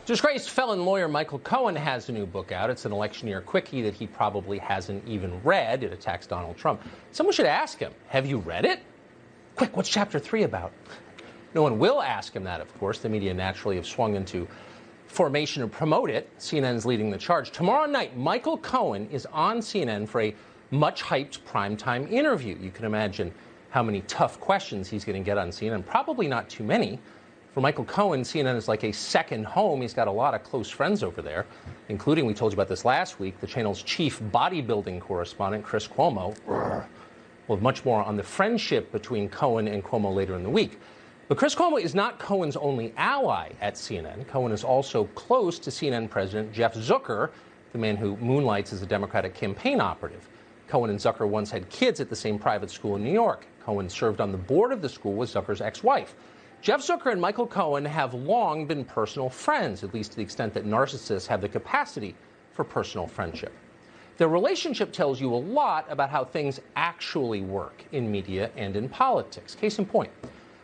Disgraced felon lawyer Michael Cohen has a new book out. It's an election year quickie that he probably hasn't even read. It attacks Donald Trump. Someone should ask him, have you read it? Quick, what's chapter 3 about? No one will ask him that, of course. The media naturally have swung into formation to promote it. CNN's leading the charge. Tomorrow night, Michael Cohen is on CNN for a much-hyped primetime interview. You can imagine how many tough questions he's going to get on CNN. Probably not too many. For Michael Cohen, CNN is like a second home. He's got a lot of close friends over there, including, we told you about this last week, the channel's chief bodybuilding correspondent, Chris Cuomo. We'll have much more on the friendship between Cohen and Cuomo later in the week. But Chris Cuomo is not Cohen's only ally at CNN. Cohen is also close to CNN President Jeff Zucker, the man who moonlights as a Democratic campaign operative. Cohen and Zucker once had kids at the same private school in New York. Cohen served on the board of the school with Zucker's ex-wife. Jeff Zucker and Michael Cohen have long been personal friends, at least to the extent that narcissists have the capacity for personal friendship. Their relationship tells you a lot about how things actually work in media and in politics. Case in point,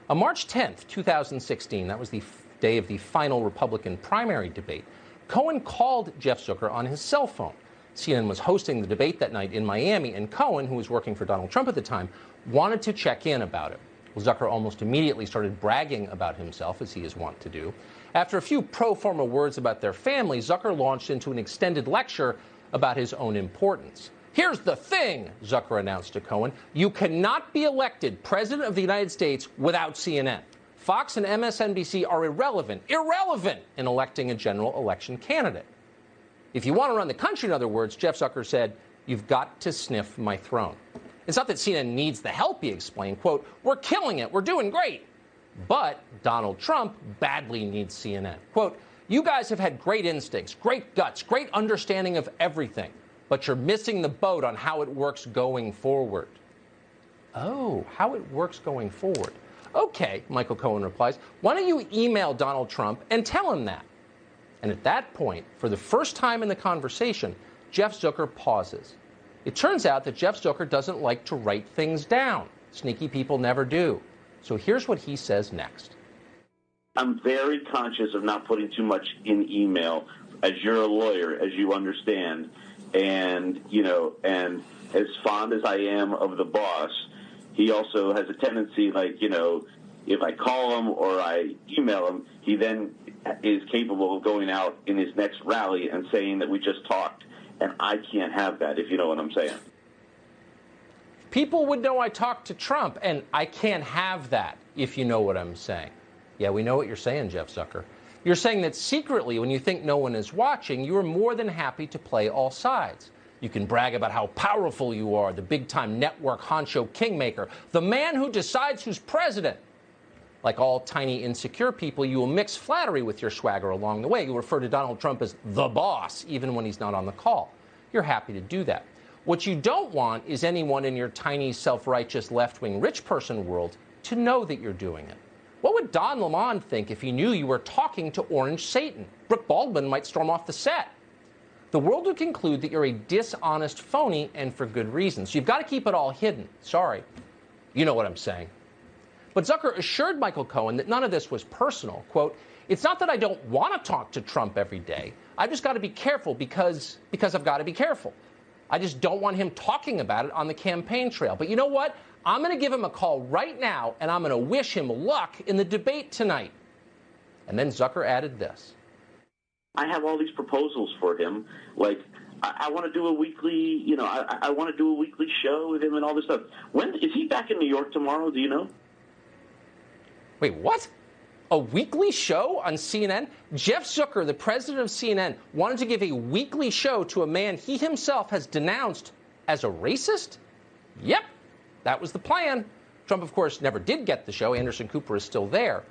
on March 10th, 2016, that was the day of the final Republican primary debate, Cohen called Jeff Zucker on his cell phone. CNN was hosting the debate that night in Miami, and Cohen, who was working for Donald Trump at the time, wanted to check in about it. Well, Zucker almost immediately started bragging about himself, as he is wont to do. After a few pro forma words about their family, Zucker launched into an extended lecture about his own importance. Here's the thing, Zucker announced to Cohen. You cannot be elected president of the United States without CNN. Fox and MSNBC are irrelevant in electing a general election candidate. If you want to run the country, in other words, Jeff Zucker said, you've got to sniff my throne. It's not that CNN needs the help, he explained. Quote, we're killing it. We're doing great. But Donald Trump badly needs CNN. Quote, you guys have had great instincts, great guts, great understanding of everything, but you're missing the boat on how it works going forward. Oh, how it works going forward. Okay, Michael Cohen replies, why don't you email Donald Trump and tell him that? And at that point, for the first time in the conversation, Jeff Zucker pauses. It turns out that Jeff Zucker doesn't like to write things down. Sneaky people never do. So here's what he says next. I'm very conscious of not putting too much in email. As you're a lawyer, as you understand, and, and as fond as I am of the boss, he also has a tendency, if I call him or I email him, he then is capable of going out in his next rally and saying that we just talked. And I can't have that, if you know what I'm saying. People would know I talked to Trump, and I can't have that, if you know what I'm saying. Yeah, we know what you're saying, Jeff Zucker. You're saying that secretly, when you think no one is watching, you are more than happy to play all sides. You can brag about how powerful you are, the big-time network honcho kingmaker, the man who decides who's president. Like all tiny, insecure people, you will mix flattery with your swagger along the way. You refer to Donald Trump as the boss, even when he's not on the call. You're happy to do that. What you don't want is anyone in your tiny, self-righteous, left-wing rich person world to know that you're doing it. What would Don Lemon think if he knew you were talking to Orange Satan? Brooke Baldwin might storm off the set. The world would conclude that you're a dishonest phony, and for good reason. So you've got to keep it all hidden. Sorry. You know what I'm saying. But Zucker assured Michael Cohen that none of this was personal. Quote, it's not that I don't want to talk to Trump every day. I've just got to be careful because I've got to be careful. I just don't want him talking about it on the campaign trail. But you know what? I'm going to give him a call right now, and I'm going to wish him luck in the debate tonight. And then Zucker added this. I have all these proposals for him. Like, I want to do a weekly, I want to do a weekly show with him and all this stuff. When is he back in New York tomorrow? Do you know? Wait, what? A weekly show on CNN? Jeff Zucker, the president of CNN, wanted to give a weekly show to a man he himself has denounced as a racist? Yep, that was the plan. Trump, of course, never did get the show. Anderson Cooper is still there.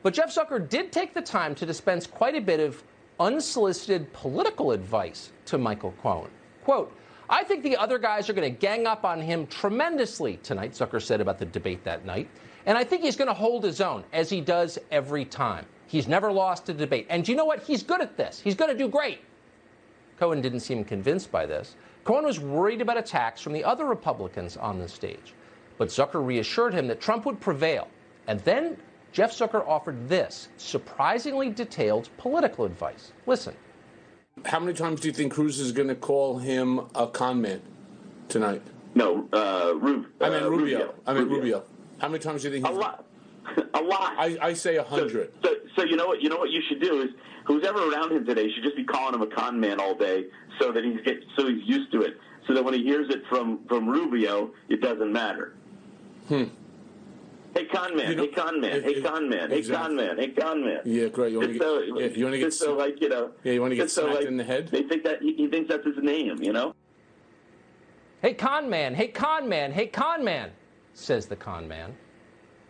But Jeff Zucker did take the time to dispense quite a bit of unsolicited political advice to Michael Cohen. Quote, I think the other guys are going to gang up on him tremendously tonight, Zucker said about the debate that night. And I think he's going to hold his own, as he does every time. He's never lost a debate. And you know what? He's good at this. He's going to do great. Cohen didn't seem convinced by this. Cohen was worried about attacks from the other Republicans on the stage. But Zucker reassured him that Trump would prevail. And then Jeff Zucker offered this surprisingly detailed political advice. Listen. How many times do you think Cruz is going to call him a con man tonight? No, Rubio. Rubio. How many times do you think? A lot. A lot. I say 100. So you know what you should do is who's ever around him today should just be calling him a con man all day, so that he's used to it. So that when he hears it from Rubio, it doesn't matter. Hey con man, hey con man, hey con man, hey con man, hey con man. Yeah, great. You want to get so like you know. Yeah, you want to get smacked in the head. They think that he thinks that's his name, you know. Hey con man, hey con man, hey con man, says the con man.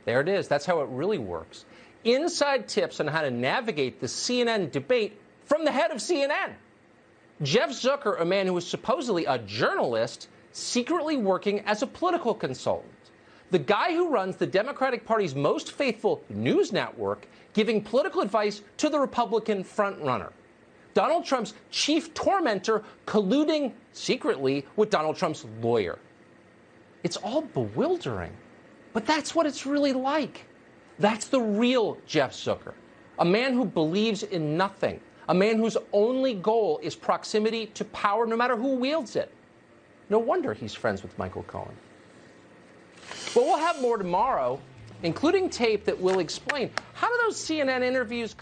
There it is. That's how it really works. Inside tips on how to navigate the CNN debate from the head of CNN. Jeff Zucker, a man who is supposedly a journalist, secretly working as a political consultant. The guy who runs the Democratic Party's most faithful news network, giving political advice to the Republican frontrunner. Donald Trump's chief tormentor colluding secretly with Donald Trump's lawyer. It's all bewildering, but that's what it's really like. That's the real Jeff Zucker, a man who believes in nothing, a man whose only goal is proximity to power no matter who wields it. No wonder he's friends with Michael Cohen. Well, we'll have more tomorrow, including tape that will explain how do those CNN interviews